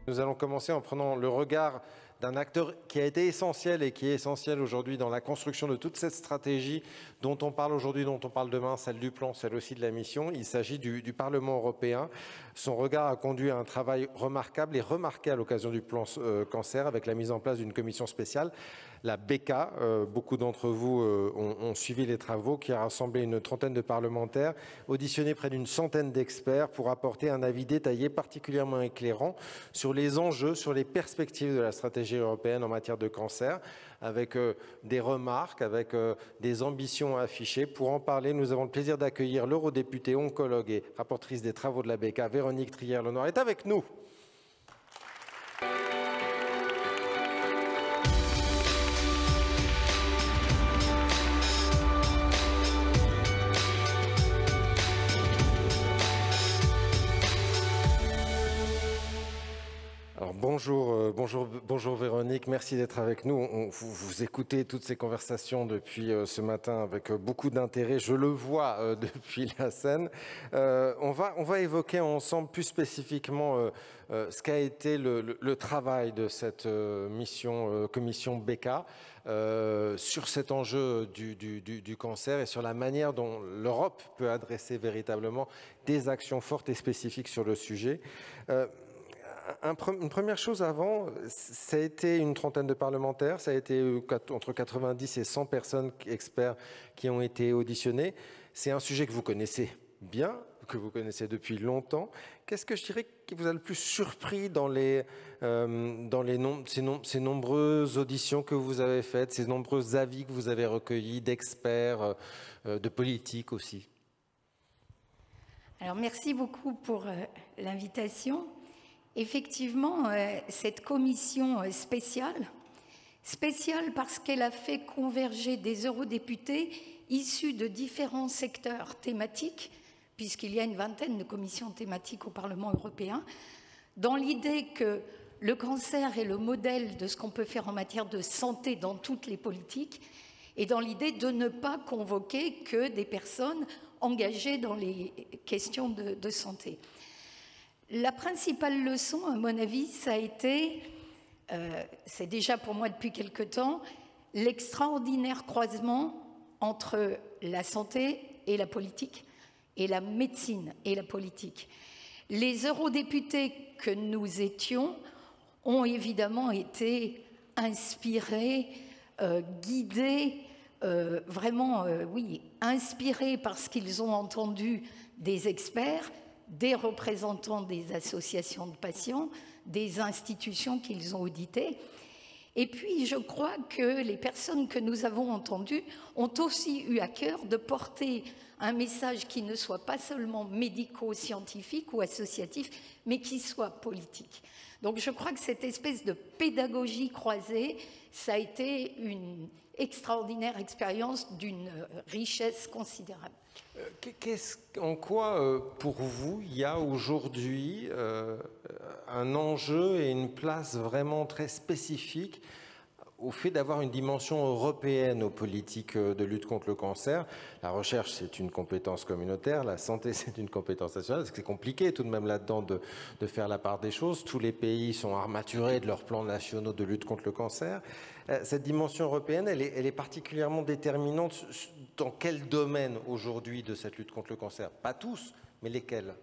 Nous allons commencer en prenant le regard d'un acteur qui a été essentiel et qui est essentiel aujourd'hui dans la construction de toute cette stratégie dont on parle aujourd'hui, dont on parle demain, celle du plan, celle aussi de la mission. Il s'agit du Parlement européen. Son regard a conduit à un travail remarquable et remarqué à l'occasion du plan cancer avec la mise en place d'une commission spéciale, la BECA. Beaucoup d'entre vous ont suivi les travaux qui a rassemblé une trentaine de parlementaires, auditionné près d'une centaine d'experts pour apporter un avis détaillé particulièrement éclairant sur les enjeux, sur les perspectives de la stratégie européenne en matière de cancer, avec des remarques, avec des ambitions affichées. Pour en parler, nous avons le plaisir d'accueillir l'eurodéputée oncologue et rapportrice des travaux de la BECA, Véronique Trier-Lenoir, est avec nous. Alors bonjour Véronique, merci d'être avec nous. Vous écoutez toutes ces conversations depuis ce matin avec beaucoup d'intérêt, je le vois depuis la scène. On va évoquer ensemble plus spécifiquement ce qu'a été le travail de cette commission BECA sur cet enjeu du cancer et sur la manière dont l'Europe peut adresser véritablement des actions fortes et spécifiques sur le sujet. Une première chose avant, ça a été une trentaine de parlementaires, ça a été entre 90 et 100 personnes experts qui ont été auditionnés. C'est un sujet que vous connaissez bien, que vous connaissez depuis longtemps. Qu'est-ce que je dirais qui vous a le plus surpris dans ces nombreuses auditions que vous avez faites, ces nombreux avis que vous avez recueillis d'experts, de politiques aussi? Alors merci beaucoup pour l'invitation. Effectivement, cette commission spéciale parce qu'elle a fait converger des eurodéputés issus de différents secteurs thématiques, puisqu'il y a une vingtaine de commissions thématiques au Parlement européen, dans l'idée que le cancer est le modèle de ce qu'on peut faire en matière de santé dans toutes les politiques, et dans l'idée de ne pas convoquer que des personnes engagées dans les questions de santé. La principale leçon, à mon avis, ça a été, c'est déjà pour moi depuis quelque temps, l'extraordinaire croisement entre la santé et la politique, et la médecine et la politique. Les eurodéputés que nous étions ont évidemment été inspirés, guidés, inspirés par ce qu'ils ont entendu des experts, des représentants des associations de patients, des institutions qu'ils ont auditées. Et puis, je crois que les personnes que nous avons entendues ont aussi eu à cœur de porter un message qui ne soit pas seulement médico-scientifique ou associatif, mais qui soit politique. Donc, je crois que cette espèce de pédagogie croisée, ça a été une extraordinaire expérience d'une richesse considérable. En quoi, pour vous, il y a aujourd'hui un enjeu et une place vraiment très spécifique au fait d'avoir une dimension européenne aux politiques de lutte contre le cancer? La recherche, c'est une compétence communautaire, la santé, c'est une compétence nationale. C'est compliqué tout de même là-dedans de faire la part des choses. Tous les pays sont armaturés de leurs plans nationaux de lutte contre le cancer. Cette dimension européenne, elle est particulièrement déterminante dans quel domaine aujourd'hui de cette lutte contre le cancer? Pas tous, mais lesquels?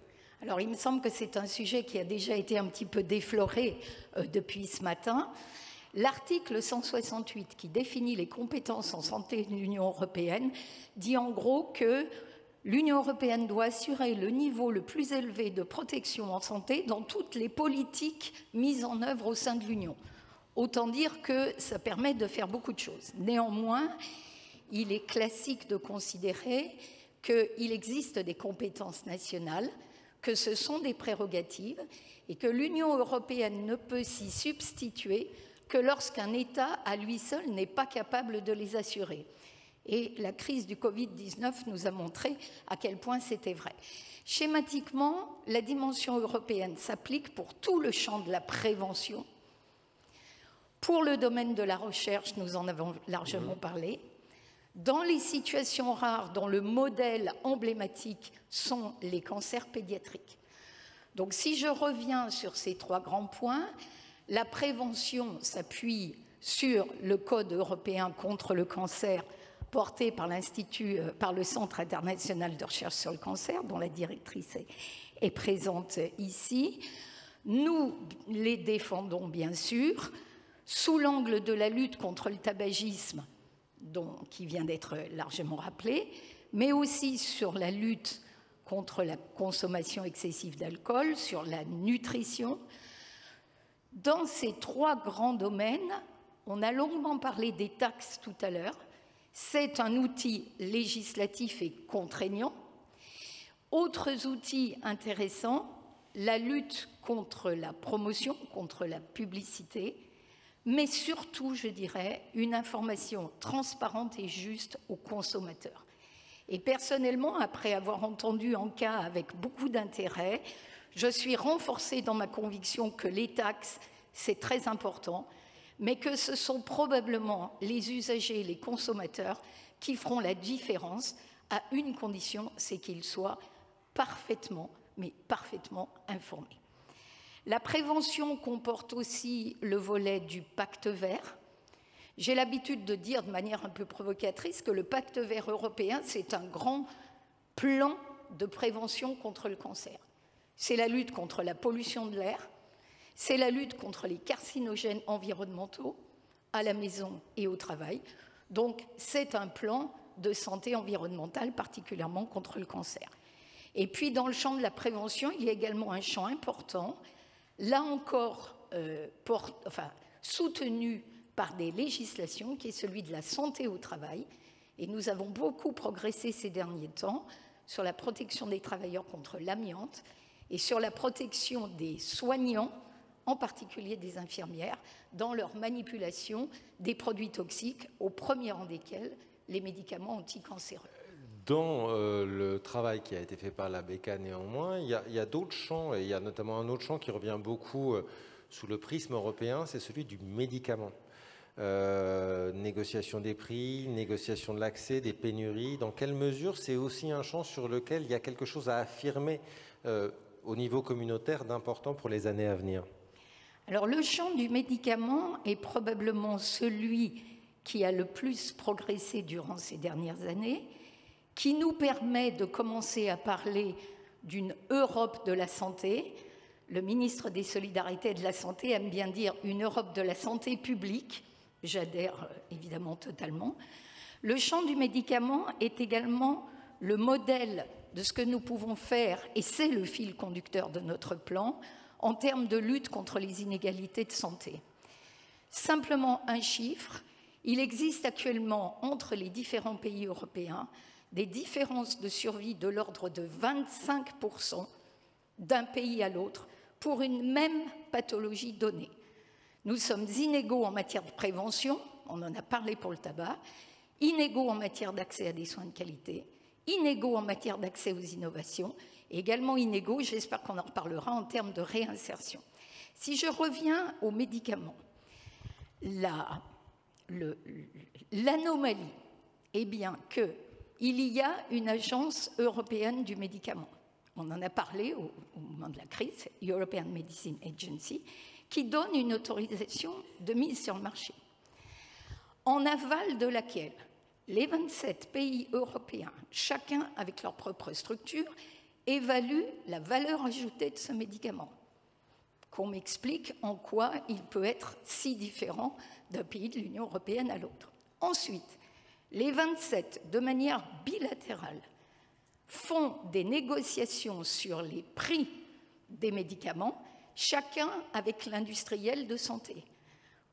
Alors, il me semble que c'est un sujet qui a déjà été un petit peu défloré depuis ce matin. L'article 168, qui définit les compétences en santé de l'Union européenne, dit en gros que l'Union européenne doit assurer le niveau le plus élevé de protection en santé dans toutes les politiques mises en œuvre au sein de l'Union. Autant dire que ça permet de faire beaucoup de choses. Néanmoins, il est classique de considérer qu'il existe des compétences nationales, que ce sont des prérogatives et que l'Union européenne ne peut s'y substituer que lorsqu'un État, à lui seul, n'est pas capable de les assurer. Et la crise du Covid-19 nous a montré à quel point c'était vrai. Schématiquement, la dimension européenne s'applique pour tout le champ de la prévention. Pour le domaine de la recherche, nous en avons largement parlé. Dans les situations rares dont le modèle emblématique sont les cancers pédiatriques. Donc si je reviens sur ces 3 grands points, la prévention s'appuie sur le Code européen contre le cancer porté par le Centre international de recherche sur le cancer, dont la directrice est présente ici. Nous les défendons bien sûr sous l'angle de la lutte contre le tabagisme, qui vient d'être largement rappelé, mais aussi sur la lutte contre la consommation excessive d'alcool, sur la nutrition. Dans ces 3 grands domaines, on a longuement parlé des taxes tout à l'heure. C'est un outil législatif et contraignant. Autres outils intéressants, la lutte contre la promotion, contre la publicité, mais surtout, je dirais, une information transparente et juste aux consommateurs. Et personnellement, après avoir entendu en cas avec beaucoup d'intérêt, je suis renforcée dans ma conviction que les taxes, c'est très important, mais que ce sont probablement les usagers, les consommateurs qui feront la différence à une condition, c'est qu'ils soient parfaitement, mais parfaitement informés. La prévention comporte aussi le volet du pacte vert. J'ai l'habitude de dire de manière un peu provocatrice que le pacte vert européen, c'est un grand plan de prévention contre le cancer. C'est la lutte contre la pollution de l'air, c'est la lutte contre les carcinogènes environnementaux à la maison et au travail. Donc, c'est un plan de santé environnementale, particulièrement contre le cancer. Et puis, dans le champ de la prévention, il y a également un champ important, là encore soutenu par des législations, qui est celui de la santé au travail. Et nous avons beaucoup progressé ces derniers temps sur la protection des travailleurs contre l'amiante et sur la protection des soignants, en particulier des infirmières, dans leur manipulation des produits toxiques, au premier rang desquels les médicaments anticancéreux. Dans le travail qui a été fait par la BECA, néanmoins, il y a d'autres champs, et il y a notamment un autre champ qui revient beaucoup sous le prisme européen, c'est celui du médicament. Négociation des prix, négociation de l'accès, des pénuries. Dans quelle mesure c'est aussi un champ sur lequel il y a quelque chose à affirmer au niveau communautaire d'important pour les années à venir? Alors, le champ du médicament est probablement celui qui a le plus progressé durant ces dernières années, qui nous permet de commencer à parler d'une Europe de la santé. Le ministre des Solidarités et de la Santé aime bien dire une Europe de la santé publique. J'adhère évidemment totalement. Le champ du médicament est également le modèle de ce que nous pouvons faire, et c'est le fil conducteur de notre plan, en termes de lutte contre les inégalités de santé. Simplement un chiffre, il existe actuellement entre les différents pays européens des différences de survie de l'ordre de 25% d'un pays à l'autre pour une même pathologie donnée. Nous sommes inégaux en matière de prévention, on en a parlé pour le tabac, inégaux en matière d'accès à des soins de qualité, inégaux en matière d'accès aux innovations, et également inégaux, j'espère qu'on en reparlera, en termes de réinsertion. Si je reviens aux médicaments, l'anomalie est bien qu'il y a une agence européenne du médicament. On en a parlé au moment de la crise, European Medicines Agency, qui donne une autorisation de mise sur le marché, en aval de laquelle les 27 pays européens, chacun avec leur propre structure, évaluent la valeur ajoutée de ce médicament. Qu'on m'explique en quoi il peut être si différent d'un pays de l'Union européenne à l'autre. Ensuite, les 27, de manière bilatérale, font des négociations sur les prix des médicaments, chacun avec l'industriel de santé.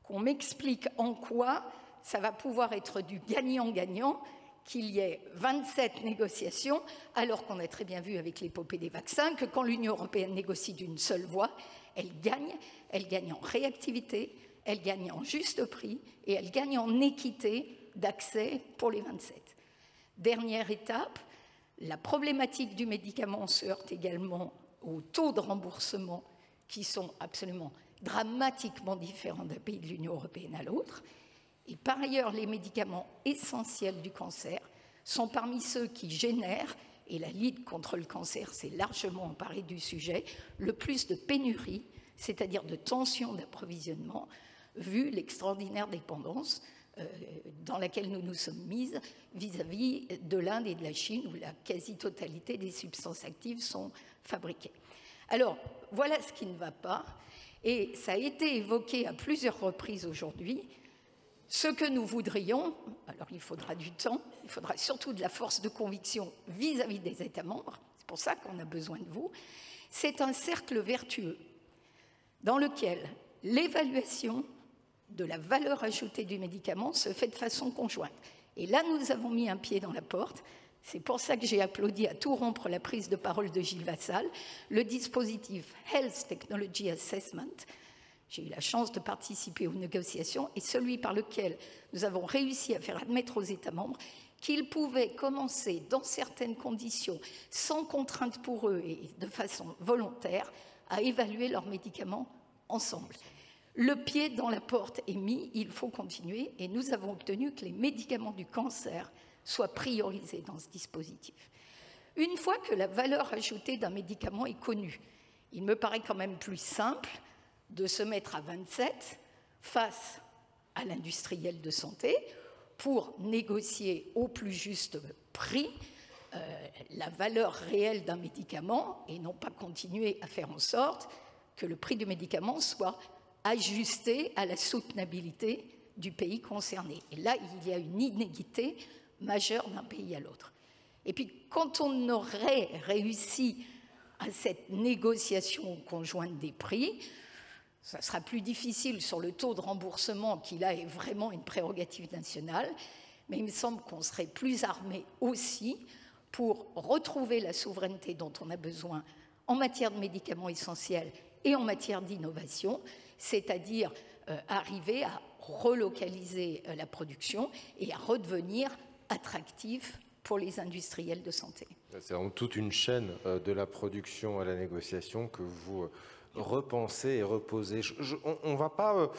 Qu'on m'explique en quoi ça va pouvoir être du gagnant-gagnant, qu'il y ait 27 négociations, alors qu'on a très bien vu avec l'épopée des vaccins que quand l'Union européenne négocie d'une seule voix, elle gagne en réactivité, elle gagne en juste prix et elle gagne en équité d'accès pour les 27. Dernière étape, la problématique du médicament se heurte également aux taux de remboursement qui sont absolument dramatiquement différents d'un pays de l'Union européenne à l'autre. Et par ailleurs, les médicaments essentiels du cancer sont parmi ceux qui génèrent et la Ligue contre le cancer s'est largement emparée du sujet, le plus de pénuries, c'est-à-dire de tensions d'approvisionnement, vu l'extraordinaire dépendance dans laquelle nous nous sommes mises vis-à-vis de l'Inde et de la Chine, où la quasi-totalité des substances actives sont fabriquées. Alors, voilà ce qui ne va pas, et ça a été évoqué à plusieurs reprises aujourd'hui. Ce que nous voudrions, alors il faudra du temps, il faudra surtout de la force de conviction vis-à-vis des États membres, c'est pour ça qu'on a besoin de vous, c'est un cercle vertueux dans lequel l'évaluation de la valeur ajoutée du médicament se fait de façon conjointe. Et là, nous avons mis un pied dans la porte. C'est pour ça que j'ai applaudi à tout rompre la prise de parole de Gilles Vassal, le dispositif Health Technology Assessment. J'ai eu la chance de participer aux négociations et celui par lequel nous avons réussi à faire admettre aux États membres qu'ils pouvaient commencer dans certaines conditions, sans contrainte pour eux et de façon volontaire, à évaluer leurs médicaments ensemble. Le pied dans la porte est mis, il faut continuer, et nous avons obtenu que les médicaments du cancer soient priorisés dans ce dispositif. Une fois que la valeur ajoutée d'un médicament est connue, il me paraît quand même plus simple de se mettre à 27 face à l'industriel de santé pour négocier au plus juste prix la valeur réelle d'un médicament et non pas continuer à faire en sorte que le prix du médicament soit ajusté à la soutenabilité du pays concerné. Et là, il y a une inéquité majeure d'un pays à l'autre. Et puis, quand on aurait réussi à cette négociation conjointe des prix, ça sera plus difficile sur le taux de remboursement qui, là, est vraiment une prérogative nationale, mais il me semble qu'on serait plus armé aussi pour retrouver la souveraineté dont on a besoin en matière de médicaments essentiels et en matière d'innovation, c'est-à-dire arriver à relocaliser la production et à redevenir attractif pour les industriels de santé. C'est donc toute une chaîne de la production à la négociation que vous repensez et reposez. On ne va pas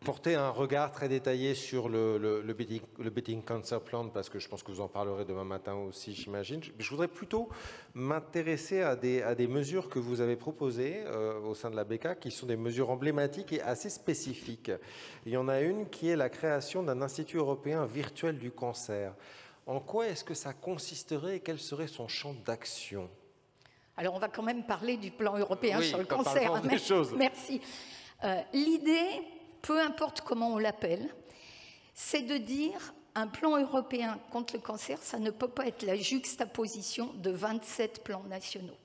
porter un regard très détaillé sur le Beating Cancer Plan, parce que je pense que vous en parlerez demain matin aussi, j'imagine. Je voudrais plutôt m'intéresser à des mesures que vous avez proposées au sein de la BK, qui sont des mesures emblématiques et assez spécifiques. Il y en a une qui est la création d'un Institut européen virtuel du cancer. En quoi est-ce que ça consisterait et quel serait son champ d'action ? Alors, on va quand même parler du plan européen sur le cancer. Merci. L'idée, peu importe comment on l'appelle, c'est de dire un plan européen contre le cancer, ça ne peut pas être la juxtaposition de 27 plans nationaux.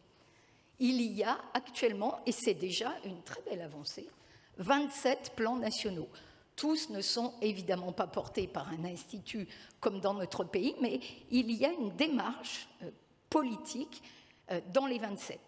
Il y a actuellement, et c'est déjà une très belle avancée, 27 plans nationaux. Tous ne sont évidemment pas portés par un institut comme dans notre pays, mais il y a une démarche politique dans les 27.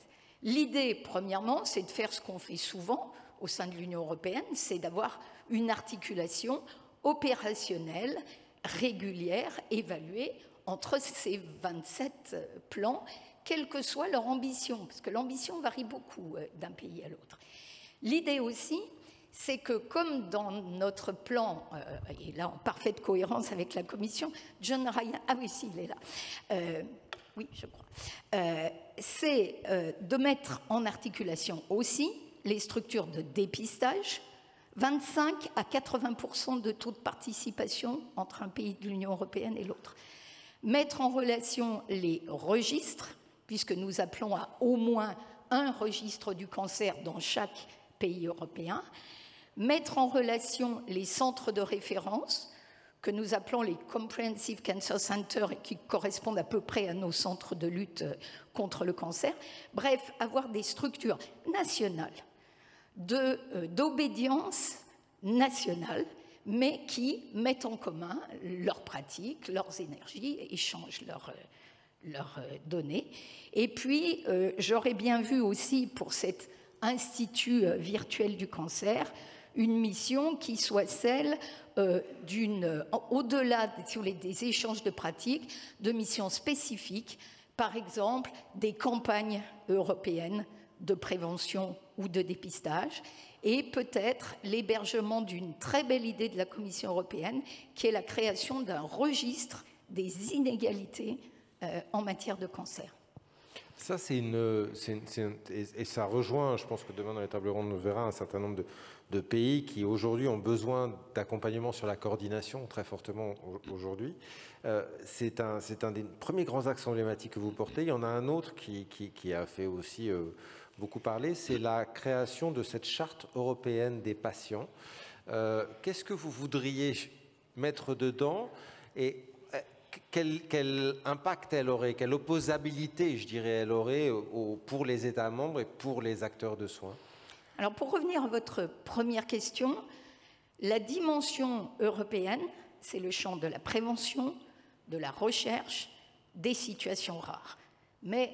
L'idée, premièrement, c'est de faire ce qu'on fait souvent au sein de l'Union européenne, c'est d'avoir une articulation opérationnelle, régulière, évaluée entre ces 27 plans, quelle que soit leur ambition, parce que l'ambition varie beaucoup d'un pays à l'autre. L'idée aussi, c'est que comme dans notre plan, et là en parfaite cohérence avec la Commission, John Ryan, ah oui, si, il est là, oui, je crois, c'est de mettre en articulation aussi les structures de dépistage, 25 à 80% de taux de participation entre un pays de l'Union européenne et l'autre. Mettre en relation les registres, puisque nous appelons à au moins un registre du cancer dans chaque pays européen, mettre en relation les centres de référence, que nous appelons les Comprehensive Cancer Centers et qui correspondent à peu près à nos centres de lutte contre le cancer. Bref, avoir des structures nationales d'obédience nationale, mais qui mettent en commun leurs pratiques, leurs énergies, échangent leurs données. Et puis, j'aurais bien vu aussi pour cet Institut virtuel du cancer, une mission qui soit celle au-delà des échanges de pratiques, de missions spécifiques, par exemple des campagnes européennes de prévention ou de dépistage, et peut-être l'hébergement d'une très belle idée de la Commission européenne, qui est la création d'un registre des inégalités en matière de cancer. Ça, et ça rejoint, je pense que demain dans les tables rondes, on verra un certain nombre de pays qui aujourd'hui ont besoin d'accompagnement sur la coordination très fortement aujourd'hui. C'est un des premiers grands axes emblématiques que vous portez. Il y en a un autre qui a fait aussi beaucoup parler, c'est la création de cette charte européenne des patients. Qu'est-ce que vous voudriez mettre dedans et quel impact elle aurait, quelle opposabilité, je dirais, elle aurait pour les États membres et pour les acteurs de soins? Alors, pour revenir à votre première question, la dimension européenne, c'est le champ de la prévention, de la recherche, des situations rares. Mais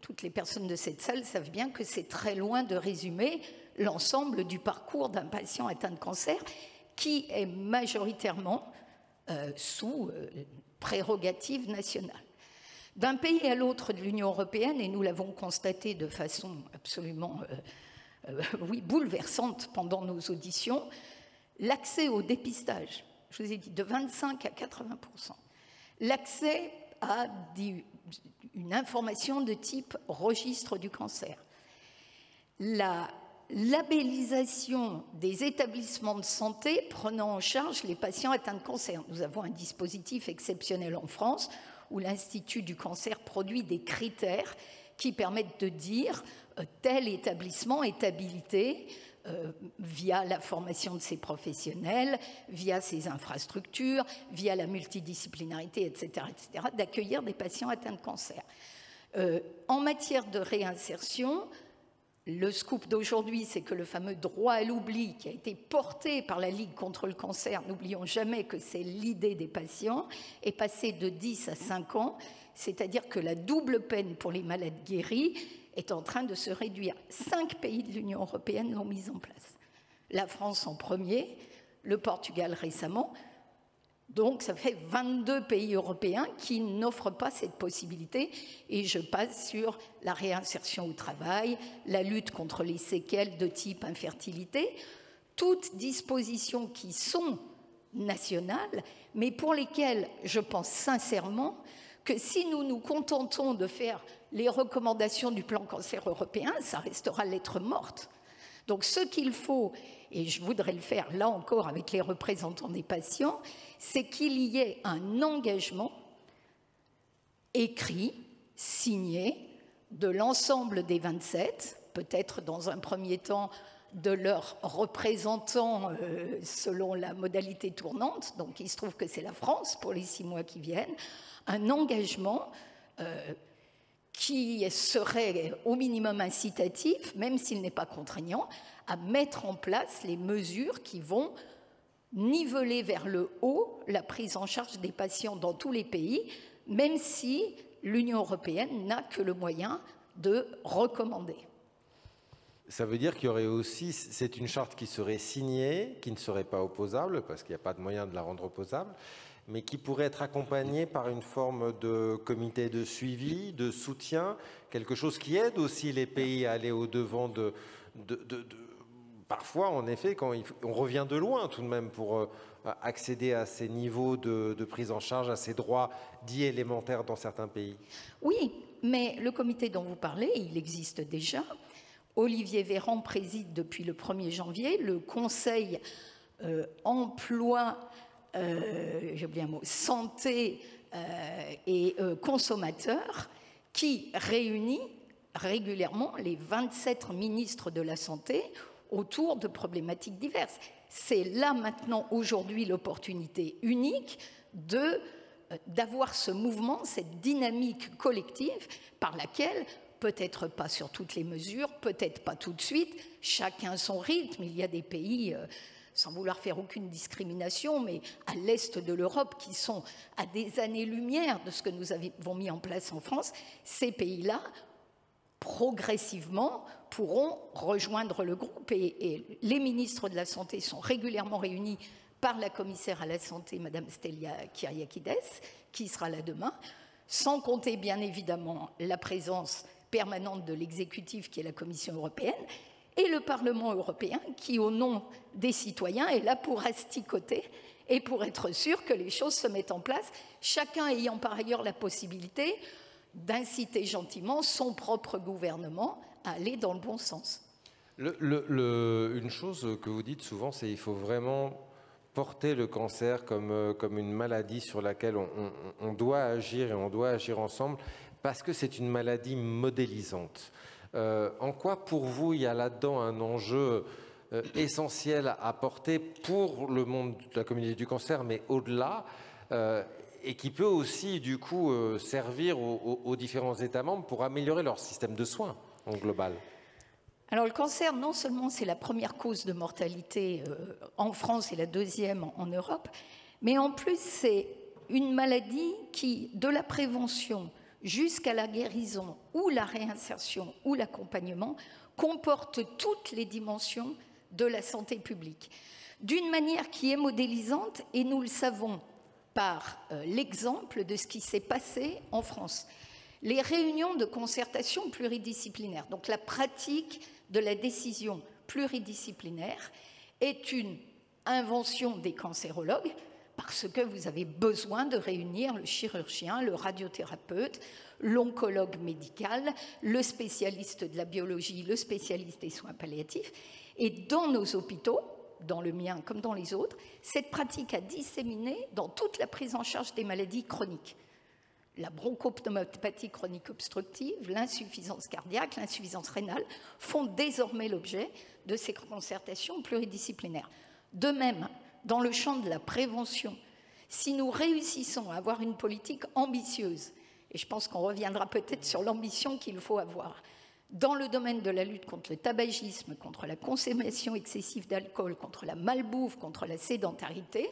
toutes les personnes de cette salle savent bien que c'est très loin de résumer l'ensemble du parcours d'un patient atteint de cancer qui est majoritairement sous prérogative nationale. D'un pays à l'autre de l'Union européenne, et nous l'avons constaté de façon absolument bouleversante pendant nos auditions, l'accès au dépistage, je vous ai dit, de 25 à 80%, l'accès à une information de type registre du cancer, la labellisation des établissements de santé prenant en charge les patients atteints de cancer. Nous avons un dispositif exceptionnel en France où l'Institut du cancer produit des critères qui permettent de dire tel établissement est habilité via la formation de ses professionnels, via ses infrastructures, via la multidisciplinarité, etc., d'accueillir des patients atteints de cancer. En matière de réinsertion, le scoop d'aujourd'hui, c'est que le fameux droit à l'oubli qui a été porté par la Ligue contre le cancer, n'oublions jamais que c'est l'idée des patients, est passé de 10 à 5 ans, c'est-à-dire que la double peine pour les malades guéris est en train de se réduire. 5 pays de l'Union européenne l'ont mise en place. La France en premier, le Portugal récemment. Donc, ça fait 22 pays européens qui n'offrent pas cette possibilité. Et je passe sur la réinsertion au travail, la lutte contre les séquelles de type infertilité, toutes dispositions qui sont nationales, mais pour lesquelles je pense sincèrement que si nous nous contentons de faire les recommandations du plan cancer européen, ça restera lettre morte. Donc, ce qu'il faut, et je voudrais le faire là encore avec les représentants des patients, c'est qu'il y ait un engagement écrit, signé, de l'ensemble des 27, peut-être dans un premier temps de leurs représentants selon la modalité tournante, donc il se trouve que c'est la France pour les 6 mois qui viennent, un engagement qui serait au minimum incitatif, même s'il n'est pas contraignant, à mettre en place les mesures qui vont niveler vers le haut la prise en charge des patients dans tous les pays, même si l'Union européenne n'a que le moyen de recommander. Ça veut dire qu'il y aurait aussi, c'est une charte qui serait signée, qui ne serait pas opposable, parce qu'il n'y a pas de moyen de la rendre opposable, mais qui pourrait être accompagnée par une forme de comité de suivi, de soutien, quelque chose qui aide aussi les pays à aller au-devant parfois, en effet, quand on revient de loin tout de même pour accéder à ces niveaux de prise en charge, à ces droits dits élémentaires dans certains pays. Oui, mais le comité dont vous parlez, il existe déjà. Olivier Véran préside depuis le 1er janvier le Conseil emploi, j'ai oublié un mot, santé et consommateurs, qui réunit régulièrement les 27 ministres de la Santé autour de problématiques diverses. C'est là maintenant, aujourd'hui, l'opportunité unique d'avoir ce mouvement, cette dynamique collective par laquelle, peut-être pas sur toutes les mesures, peut-être pas tout de suite, chacun son rythme. Il y a des pays, sans vouloir faire aucune discrimination, mais à l'est de l'Europe qui sont à des années-lumière de ce que nous avons mis en place en France. Ces pays-là, progressivement, pourront rejoindre le groupe et les ministres de la Santé sont régulièrement réunis par la commissaire à la Santé, Mme Stella Kyriakides, qui sera là demain, sans compter bien évidemment la présence permanente de l'exécutif qui est la Commission européenne et le Parlement européen qui, au nom des citoyens, est là pour asticoter et pour être sûr que les choses se mettent en place, chacun ayant par ailleurs la possibilité d'inciter gentiment son propre gouvernement à aller dans le bon sens. Une chose que vous dites souvent, c'est qu'il faut vraiment porter le cancer comme une maladie sur laquelle on doit agir et on doit agir ensemble parce que c'est une maladie modélisante. En quoi, pour vous, il y a là-dedans un enjeu essentiel à porter pour le monde de la communauté du cancer, mais au-delà, et qui peut aussi, du coup, servir aux différents États membres pour améliorer leur système de soins en global? Alors le cancer, non seulement c'est la première cause de mortalité en France et la deuxième en Europe, mais en plus c'est une maladie qui, de la prévention jusqu'à la guérison ou la réinsertion ou l'accompagnement, comporte toutes les dimensions de la santé publique, d'une manière qui est modélisante, et nous le savons par l'exemple de ce qui s'est passé en France. Les réunions de concertation pluridisciplinaire, donc la pratique de la décision pluridisciplinaire, est une invention des cancérologues parce que vous avez besoin de réunir le chirurgien, le radiothérapeute, l'oncologue médical, le spécialiste de la biologie, le spécialiste des soins palliatifs. Et dans nos hôpitaux, dans le mien comme dans les autres, cette pratique a disséminé dans toute la prise en charge des maladies chroniques. La bronchopneumopathie chronique obstructive, l'insuffisance cardiaque, l'insuffisance rénale font désormais l'objet de ces concertations pluridisciplinaires. De même, dans le champ de la prévention, si nous réussissons à avoir une politique ambitieuse, et je pense qu'on reviendra peut-être sur l'ambition qu'il faut avoir, dans le domaine de la lutte contre le tabagisme, contre la consommation excessive d'alcool, contre la malbouffe, contre la sédentarité,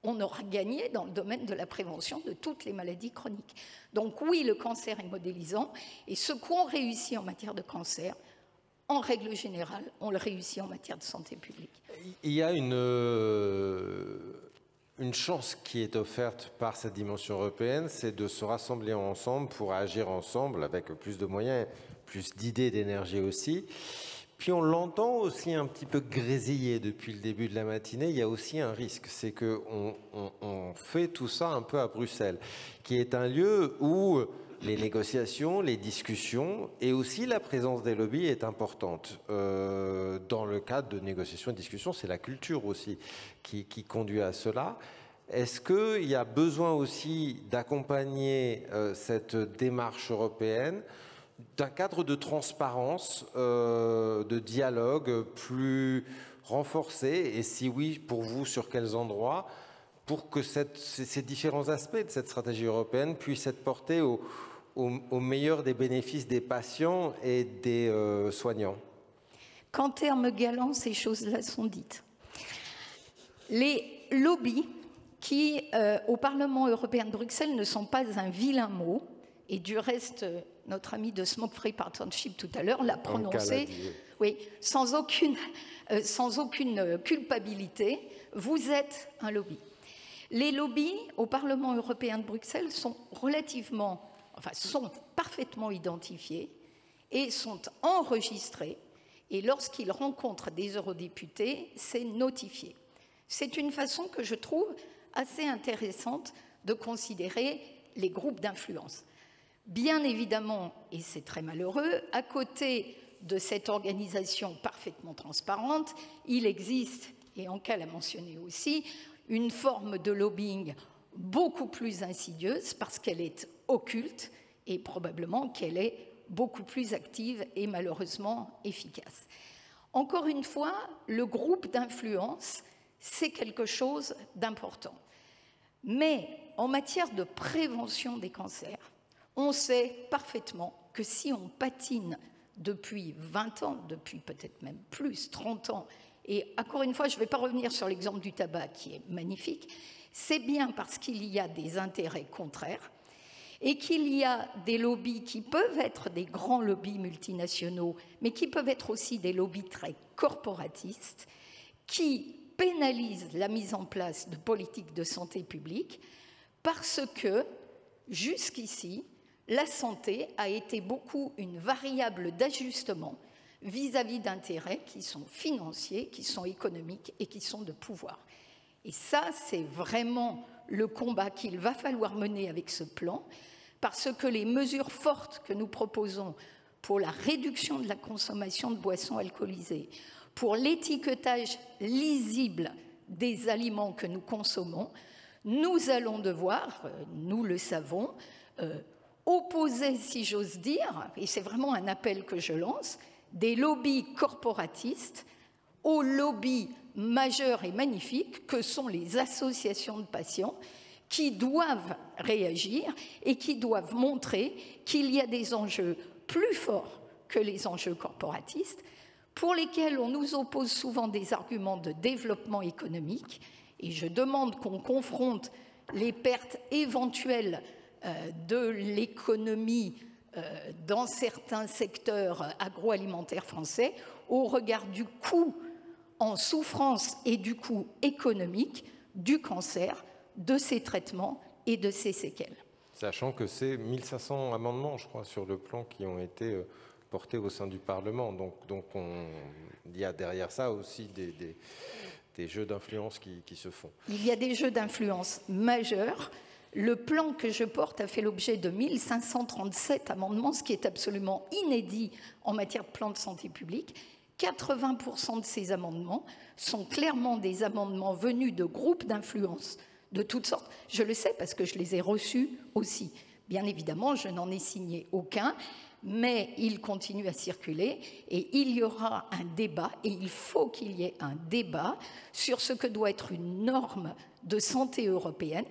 on aura gagné dans le domaine de la prévention de toutes les maladies chroniques. Donc oui, le cancer est modélisant, et ce qu'on réussit en matière de cancer, en règle générale, on le réussit en matière de santé publique. Il y a une chance qui est offerte par cette dimension européenne, c'est de se rassembler ensemble pour agir ensemble avec plus de moyens, plus d'idées, d'énergie aussi. Puis on l'entend aussi un petit peu grésiller depuis le début de la matinée. Il y a aussi un risque, c'est qu'on fait tout ça un peu à Bruxelles, qui est un lieu où les négociations, les discussions et aussi la présence des lobbies est importante. Dans le cadre de négociations et de discussions, c'est la culture aussi qui conduit à cela. Est-ce qu'il y a besoin aussi d'accompagner cette démarche européenne d'un cadre de transparence, de dialogue plus renforcé, et si oui, pour vous, sur quels endroits, pour que ces différents aspects de cette stratégie européenne puissent être portés au meilleur des bénéfices des patients et des soignants? Qu'en termes galants, ces choses-là sont dites. Les lobbies qui, au Parlement européen de Bruxelles, ne sont pas un vilain mot, et du reste, notre ami de Smoke Free Partnership tout à l'heure l'a prononcé, oui, sans aucune culpabilité, vous êtes un lobby. Les lobbies au Parlement européen de Bruxelles sont sont parfaitement identifiés et sont enregistrés, et lorsqu'ils rencontrent des eurodéputés, c'est notifié. C'est une façon que je trouve assez intéressante de considérer les groupes d'influence. Bien évidemment, et c'est très malheureux, à côté de cette organisation parfaitement transparente, il existe, et Anka l'a mentionné aussi, une forme de lobbying beaucoup plus insidieuse parce qu'elle est occulte et probablement qu'elle est beaucoup plus active et malheureusement efficace. Encore une fois, le groupe d'influence, c'est quelque chose d'important. Mais en matière de prévention des cancers, on sait parfaitement que si on patine depuis 20 ans, depuis peut-être même plus, 30 ans, et encore une fois, je ne vais pas revenir sur l'exemple du tabac qui est magnifique, c'est bien parce qu'il y a des intérêts contraires et qu'il y a des lobbies qui peuvent être des grands lobbies multinationaux, mais qui peuvent être aussi des lobbies très corporatistes, qui pénalisent la mise en place de politiques de santé publique parce que, jusqu'ici, la santé a été beaucoup une variable d'ajustement vis-à-vis d'intérêts qui sont financiers, qui sont économiques et qui sont de pouvoir. Et ça, c'est vraiment le combat qu'il va falloir mener avec ce plan, parce que les mesures fortes que nous proposons pour la réduction de la consommation de boissons alcoolisées, pour l'étiquetage lisible des aliments que nous consommons, nous allons devoir, nous le savons, opposer, si j'ose dire, et c'est vraiment un appel que je lance, des lobbies corporatistes aux lobbies majeurs et magnifiques que sont les associations de patients qui doivent réagir et qui doivent montrer qu'il y a des enjeux plus forts que les enjeux corporatistes, pour lesquels on nous oppose souvent des arguments de développement économique, et je demande qu'on confronte les pertes éventuelles de l'économie dans certains secteurs agroalimentaires français au regard du coût en souffrance et du coût économique du cancer, de ses traitements et de ses séquelles. Sachant que c'est 1500 amendements, je crois, sur le plan qui ont été portés au sein du Parlement. Donc il y a derrière ça aussi des jeux d'influence qui se font. Il y a des jeux d'influence majeurs. Le plan que je porte a fait l'objet de 1537 amendements, ce qui est absolument inédit en matière de plan de santé publique. 80% de ces amendements sont clairement des amendements venus de groupes d'influence de toutes sortes. Je le sais parce que je les ai reçus aussi. Bien évidemment, je n'en ai signé aucun, mais ils continuent à circuler et il y aura un débat, et il faut qu'il y ait un débat sur ce que doit être une norme de santé européenne.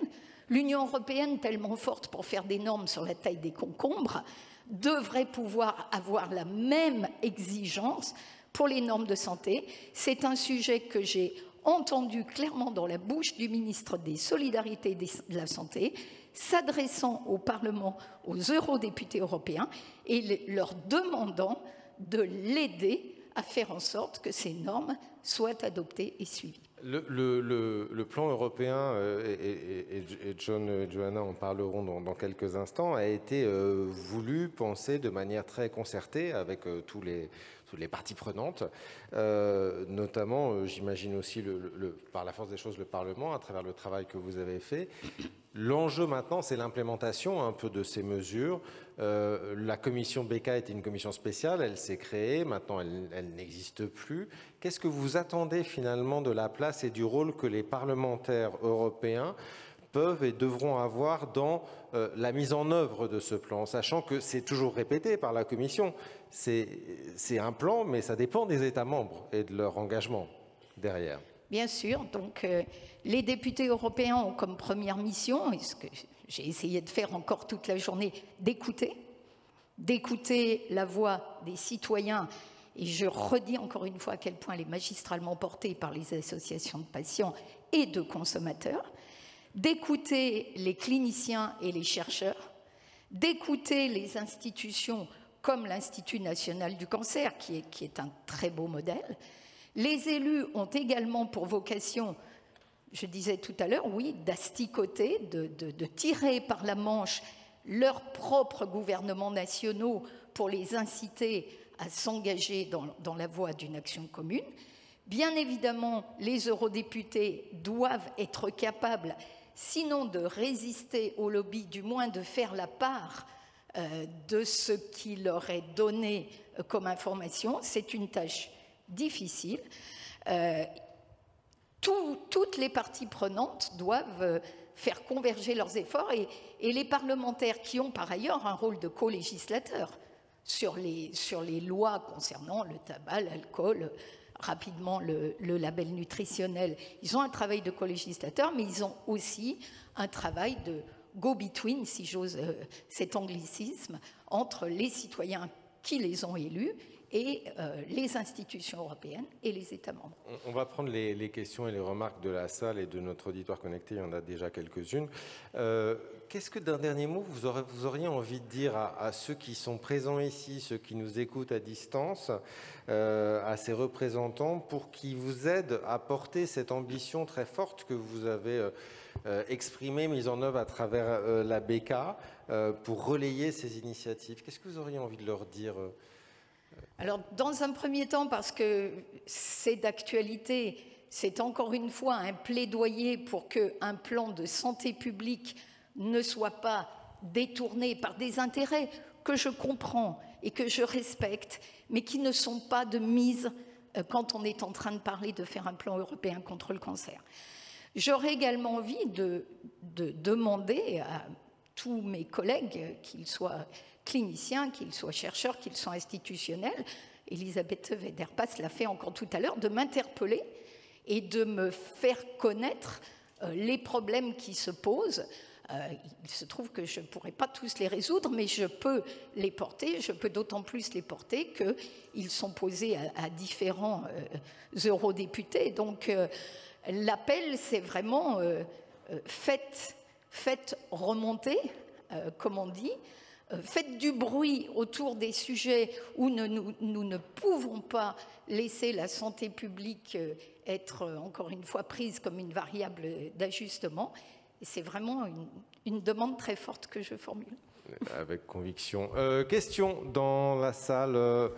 L'Union européenne, tellement forte pour faire des normes sur la taille des concombres, devrait pouvoir avoir la même exigence pour les normes de santé. C'est un sujet que j'ai entendu clairement dans la bouche du ministre des Solidarités et de la Santé, s'adressant au Parlement, aux eurodéputés européens, et leur demandant de l'aider à faire en sorte que ces normes soient adoptées et suivies. Le plan européen, et John et Johanna en parleront dans quelques instants, a été voulu, pensé de manière très concertée avec toutes les parties prenantes, notamment, j'imagine aussi, par la force des choses, le Parlement, à travers le travail que vous avez fait. L'enjeu maintenant, c'est l'implémentation un peu de ces mesures. La commission BECA était une commission spéciale, elle s'est créée, maintenant elle n'existe plus. Qu'est-ce que vous attendez finalement de la place et du rôle que les parlementaires européens peuvent et devront avoir dans la mise en œuvre de ce plan, sachant que c'est toujours répété par la Commission. C'est un plan, mais ça dépend des États membres et de leur engagement derrière. Bien sûr, donc les députés européens ont comme première mission, et ce que j'ai essayé de faire encore toute la journée, d'écouter la voix des citoyens, et je redis encore une fois à quel point elle est magistralement portée par les associations de patients et de consommateurs, d'écouter les cliniciens et les chercheurs, d'écouter les institutions comme l'Institut national du cancer, qui est un très beau modèle. Les élus ont également pour vocation, je disais tout à l'heure, oui, d'asticoter, de tirer par la manche leurs propres gouvernements nationaux pour les inciter à s'engager dans la voie d'une action commune. Bien évidemment, les eurodéputés doivent être capables, sinon de résister au lobby, du moins de faire la part de ce qui leur est donné comme information. C'est une tâche difficile. Toutes les parties prenantes doivent faire converger leurs efforts, et les parlementaires qui ont par ailleurs un rôle de co-législateur sur les lois concernant le tabac, l'alcool, rapidement le label nutritionnel, ils ont un travail de co-législateur, mais ils ont aussi un travail de go-between, si j'ose cet anglicisme, entre les citoyens qui les ont élus et les institutions européennes et les États membres. On va prendre les questions et les remarques de la salle et de notre auditoire connecté, il y en a déjà quelques-unes. Qu'est-ce que, d'un dernier mot, vous auriez envie de dire à ceux qui sont présents ici, ceux qui nous écoutent à distance, à ces représentants, pour qu'ils vous aident à porter cette ambition très forte que vous avez exprimée, mise en œuvre à travers la BECA, pour relayer ces initiatives? Qu'est-ce que vous auriez envie de leur dire? Alors, dans un premier temps, parce que c'est d'actualité, c'est encore une fois un plaidoyer pour qu'un plan de santé publique ne soit pas détourné par des intérêts que je comprends et que je respecte, mais qui ne sont pas de mise quand on est en train de parler de faire un plan européen contre le cancer. J'aurais également envie de demander à tous mes collègues, qu'ils soient cliniciens, qu'ils soient chercheurs, qu'ils soient institutionnels, Elisabeth Wederpas l'a fait encore tout à l'heure, de m'interpeller et de me faire connaître les problèmes qui se posent. Il se trouve que je ne pourrai pas tous les résoudre, mais je peux les porter. Je peux d'autant plus les porter qu'ils sont posés à différents eurodéputés. Donc l'appel, c'est vraiment faites remonter, comme on dit, faites du bruit autour des sujets où nous ne pouvons pas laisser la santé publique être, encore une fois, prise comme une variable d'ajustement. Et c'est vraiment une demande très forte que je formule. Avec conviction. Question dans la salle.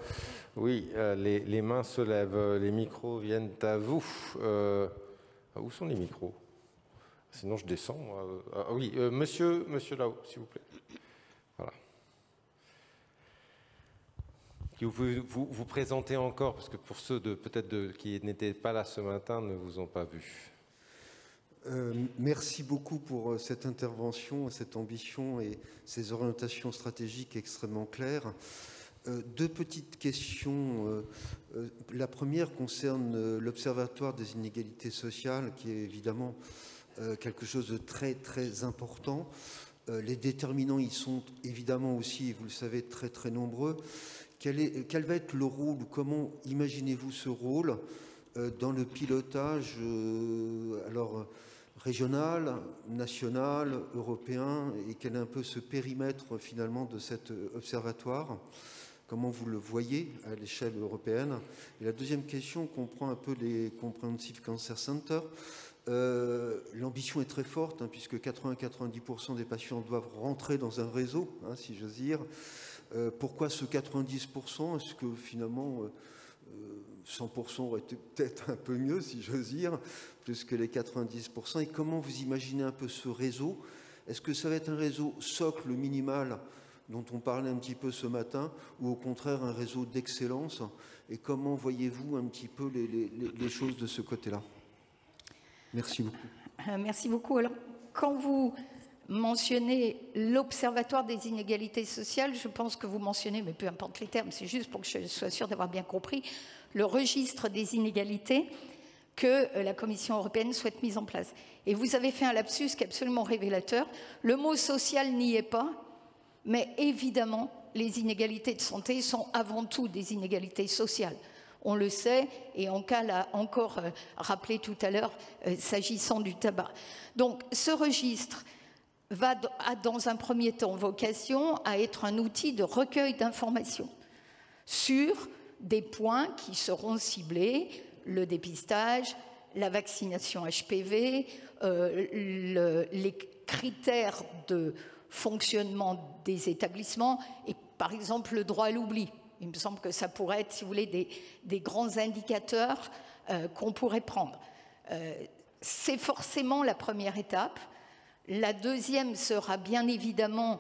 Oui, les mains se lèvent, les micros viennent à vous. Où sont les micros? Sinon, je descends. Oui, monsieur là-haut, s'il vous plaît. Voilà. Vous pouvez vous présenter encore, parce que pour ceux peut-être qui n'étaient pas là ce matin, ne vous ont pas vu. Merci beaucoup pour cette intervention, cette ambition et ces orientations stratégiques extrêmement claires. Deux petites questions. La première concerne l'Observatoire des inégalités sociales, qui est évidemment quelque chose de très très important. Les déterminants y sont évidemment aussi, vous le savez, très très nombreux. Quel va être le rôle, ou comment imaginez-vous ce rôle dans le pilotage régional, national, européen, et quel est un peu ce périmètre finalement de cet observatoire? Comment vous le voyez à l'échelle européenne? Et la deuxième question comprend un peu les Comprehensive Cancer Center. L'ambition est très forte, hein, puisque 80-90% des patients doivent rentrer dans un réseau, hein, si j'ose dire. Pourquoi ce 90%? Est-ce que finalement 100% aurait été peut-être un peu mieux, si j'ose dire, plus que les 90%? Et comment vous imaginez un peu ce réseau? Est-ce que ça va être un réseau socle minimal dont on parlait un petit peu ce matin, ou au contraire un réseau d'excellence? Et comment voyez-vous un petit peu les choses de ce côté-là? Merci beaucoup. Merci beaucoup. Alors, quand vous mentionnez l'Observatoire des inégalités sociales, je pense que vous mentionnez, mais peu importe les termes, c'est juste pour que je sois sûre d'avoir bien compris, le registre des inégalités que la Commission européenne souhaite mise en place. Et vous avez fait un lapsus qui est absolument révélateur. Le mot social n'y est pas, mais évidemment, les inégalités de santé sont avant tout des inégalités sociales. On le sait, et Anka l'a encore rappelé tout à l'heure, s'agissant du tabac. Donc, ce registre a dans un premier temps vocation à être un outil de recueil d'informations sur des points qui seront ciblés, le dépistage, la vaccination HPV, les critères de fonctionnement des établissements et par exemple le droit à l'oubli. Il me semble que ça pourrait être, si vous voulez, des grands indicateurs qu'on pourrait prendre. C'est forcément la première étape. La deuxième sera bien évidemment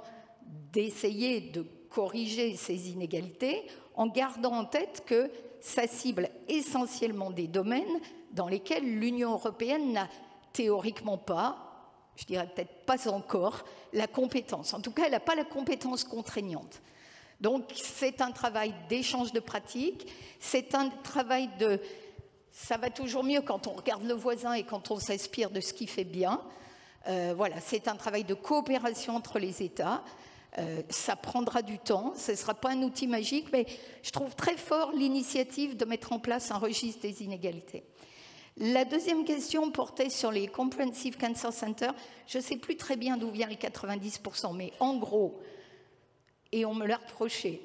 d'essayer de corriger ces inégalités en gardant en tête que ça cible essentiellement des domaines dans lesquels l'Union européenne n'a théoriquement pas, je dirais peut-être pas encore, la compétence. En tout cas, elle n'a pas la compétence contraignante. Donc, c'est un travail d'échange de pratiques, c'est un travail de... Ça va toujours mieux quand on regarde le voisin et quand on s'inspire de ce qui fait bien. Voilà, c'est un travail de coopération entre les États. Ça prendra du temps, ce ne sera pas un outil magique, mais je trouve très fort l'initiative de mettre en place un registre des inégalités. La deuxième question portait sur les Comprehensive Cancer Center. Je ne sais plus très bien d'où vient les 90%, mais en gros, et on me l'a reproché,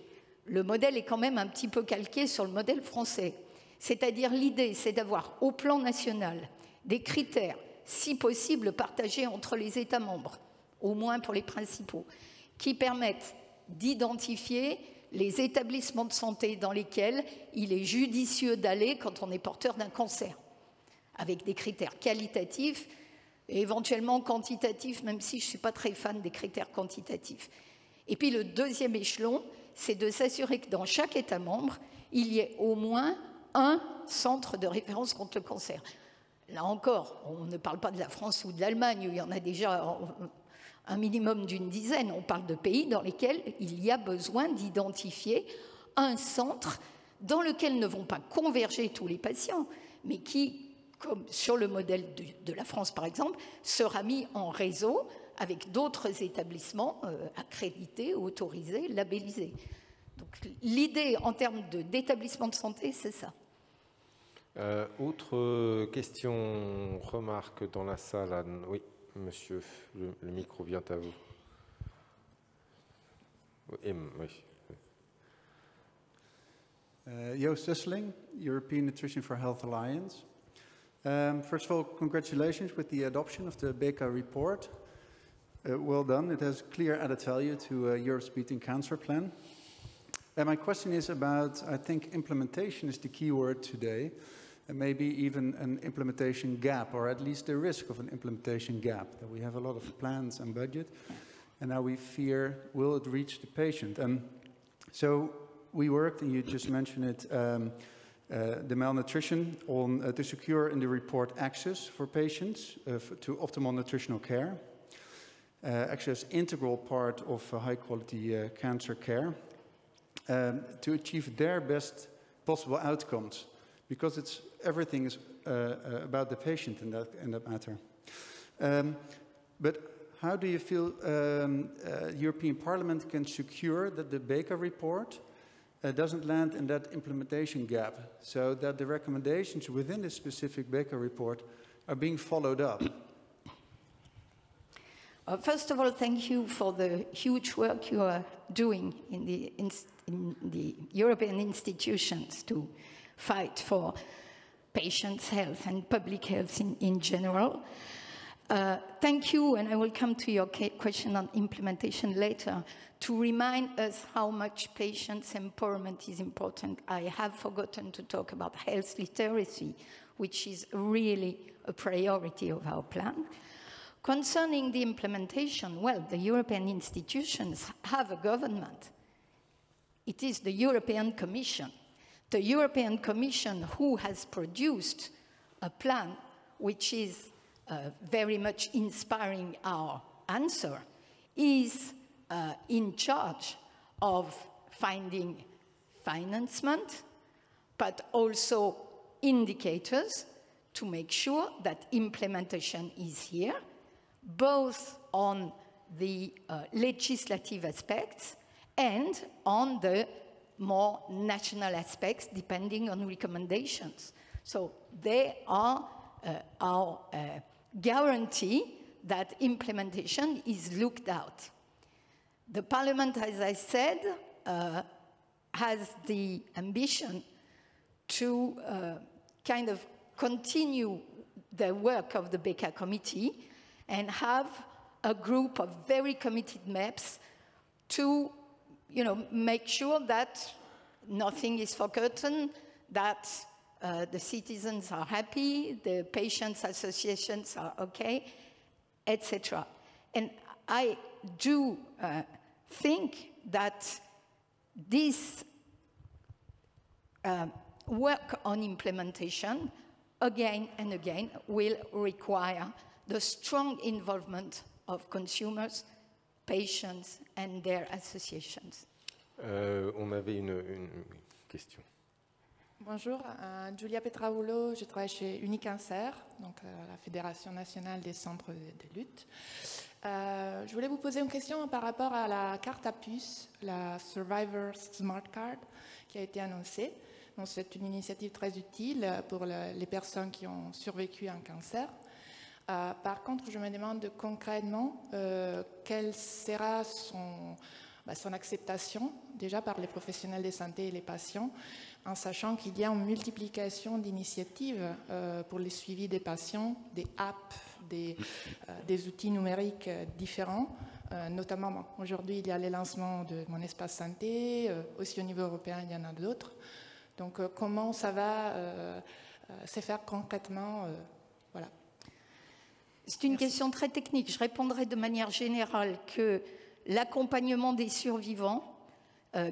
le modèle est quand même un petit peu calqué sur le modèle français. C'est-à-dire l'idée, c'est d'avoir au plan national des critères, si possible, partagés entre les États membres, au moins pour les principaux, qui permettent d'identifier les établissements de santé dans lesquels il est judicieux d'aller quand on est porteur d'un cancer. avec des critères qualitatifs et éventuellement quantitatifs, même si je ne suis pas très fan des critères quantitatifs. Et puis le deuxième échelon, c'est de s'assurer que dans chaque État membre, il y ait au moins un centre de référence contre le cancer. Là encore, on ne parle pas de la France ou de l'Allemagne, où il y en a déjà un minimum d'une dizaine. On parle de pays dans lesquels il y a besoin d'identifier un centre dans lequel ne vont pas converger tous les patients, mais qui, comme sur le modèle de la France par exemple, sera mis en réseau avec d'autres établissements accrédités, autorisés, labellisés. Donc l'idée en termes d'établissement de santé, c'est ça. Autre question, remarque dans la salle. Oui, monsieur, le micro vient à vous. Oui. Joost Husseling, European Nutrition for Health Alliance. First of all, congratulations with the adoption of the BECA report. Well done. It has clear added value to Europe's Beating Cancer plan. My question is about, I think implementation is the key word today, and maybe even an implementation gap, or at least the risk of an implementation gap, that we have a lot of plans and budget, and now we fear, will it reach the patient? So we worked, and you just mentioned it, the malnutrition on to secure in the report access for patients to optimal nutritional care. Access integral part of high quality cancer care to achieve their best possible outcomes, because everything is about the patient in that matter. But how do you feel European Parliament can secure that the BECA report doesn't land in that implementation gap, so that the recommendations within the specific BECA report are being followed up? First of all, thank you for the huge work you are doing in the European institutions to fight for patients' health and public health in general. Thank you, and I will come to your question on implementation later, to remind us how much patients' empowerment is important. I have forgotten to talk about health literacy, which is really a priority of our plan. Concerning the implementation, well, the European institutions have a government. It is the European Commission. The European Commission, who has produced a plan which is very much inspiring our answer, is in charge of finding financement, but also indicators to make sure that implementation is here, both on the legislative aspects and on the more national aspects, depending on recommendations. So they are our guarantee that implementation is looked out. The Parliament, as I said, has the ambition to kind of continue the work of the BECA committee and have a group of very committed MEPs to, make sure that nothing is forgotten, that the citizens are happy, the patients' associations are okay, etc. And I do think that this work on implementation, again and again, will require the strong involvement of consumers, patients, and their associations. On avait une question. Bonjour, Giulia Petraoulo, je travaille chez Unicancer, donc la Fédération nationale des centres de lutte. Je voulais vous poser une question par rapport à la carte à puce, la Survivor Smart Card, qui a été annoncée. Donc, c'est une initiative très utile pour les personnes qui ont survécu à un cancer. Par contre, je me demande concrètement quelle sera son acceptation, déjà par les professionnels de santé et les patients, en sachant qu'il y a une multiplication d'initiatives pour le suivi des patients, des apps, des outils numériques différents. Notamment, aujourd'hui, il y a les lancements de Mon Espace Santé, aussi au niveau européen, il y en a d'autres. Donc, comment ça va c'est faire concrètement. Voilà. C'est une question très technique. Je répondrai de manière générale que l'accompagnement des survivants,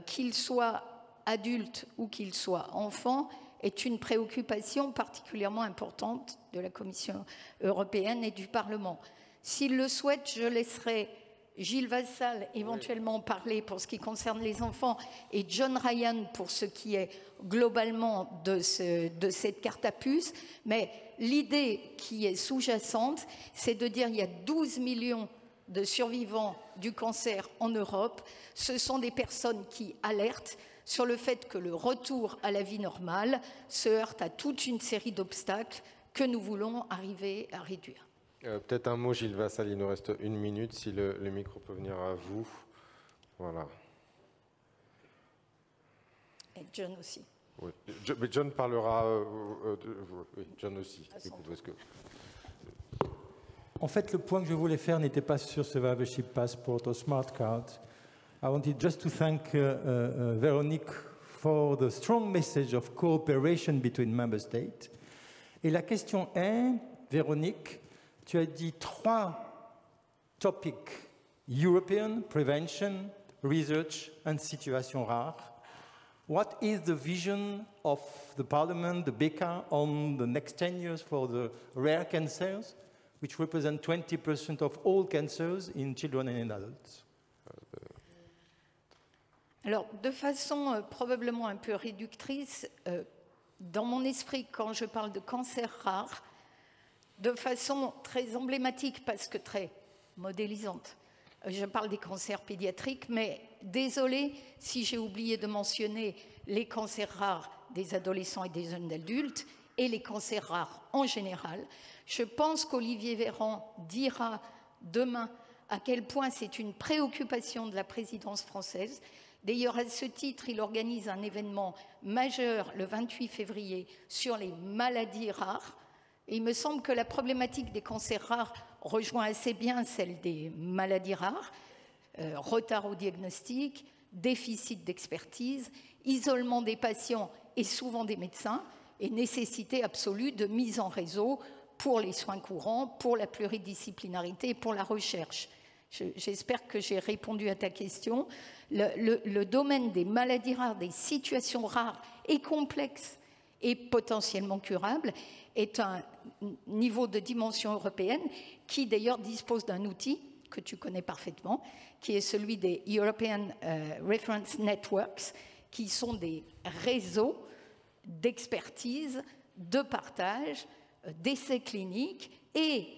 qu'ils soient adultes ou qu'ils soient enfants, est une préoccupation particulièrement importante de la Commission européenne et du Parlement. S'ils le souhaitent, je laisserai Gilles Vassal éventuellement parler pour ce qui concerne les enfants et John Ryan pour ce qui est globalement de cette carte à puce. Mais l'idée qui est sous-jacente, c'est de dire qu'il y a 12 millions de survivants du cancer en Europe. Ce sont des personnes qui alertent sur le fait que le retour à la vie normale se heurte à toute une série d'obstacles que nous voulons arriver à réduire. Peut-être un mot, Gilles Vassal, il nous reste 1 minute, si le micro peut venir à vous. Voilà. Et John aussi. Oui. Mais John parlera... oui, John aussi. Écoute, est-ce que... En fait, le point que je voulais faire n'était pas sur Survivorship Passport ou Smart Card. I wanted just to thank Véronique for the strong message of cooperation between member states. Et la question est, Véronique, tu as dit 3 topics, European, prevention, research and situation rare. What is the vision of the Parliament, the BECA, on the next 10 years for the rare cancers, which represent 20% of all cancers in children and in adults? Alors, de façon probablement un peu réductrice, dans mon esprit, quand je parle de cancer rare, de façon très emblématique, parce que très modélisante, je parle des cancers pédiatriques, mais désolé si j'ai oublié de mentionner les cancers rares des adolescents et des jeunes adultes et les cancers rares en général. Je pense qu'Olivier Véran dira demain à quel point c'est une préoccupation de la présidence française. D'ailleurs, à ce titre, il organise un événement majeur le 28 février sur les maladies rares. Et il me semble que la problématique des cancers rares rejoint assez bien celle des maladies rares, retard au diagnostic, déficit d'expertise, isolement des patients et souvent des médecins, et nécessité absolue de mise en réseau pour les soins courants, pour la pluridisciplinarité et pour la recherche. J'espère que j'ai répondu à ta question. Le domaine des maladies rares, des situations rares et complexes et potentiellement curables est un niveau de dimension européenne qui d'ailleurs dispose d'un outil que tu connais parfaitement, qui est celui des European Reference Networks, qui sont des réseaux d'expertise, de partage, d'essais cliniques et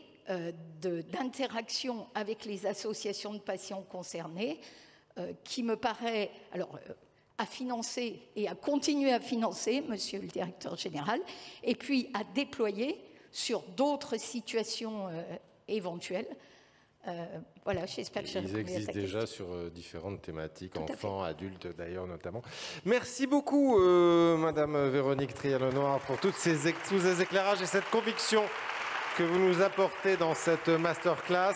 d'interaction avec les associations de patients concernés, qui me paraît à financer et à continuer à financer, monsieur le directeur général, et puis à déployer sur d'autres situations éventuelles. Voilà, j'espère que j'ai répondu à ta question. Ils existent déjà sur différentes thématiques, enfants, adultes d'ailleurs notamment. Merci beaucoup, Madame Véronique Trial-Lenoir, pour tous ces éclairages et cette conviction que vous nous apportez dans cette masterclass.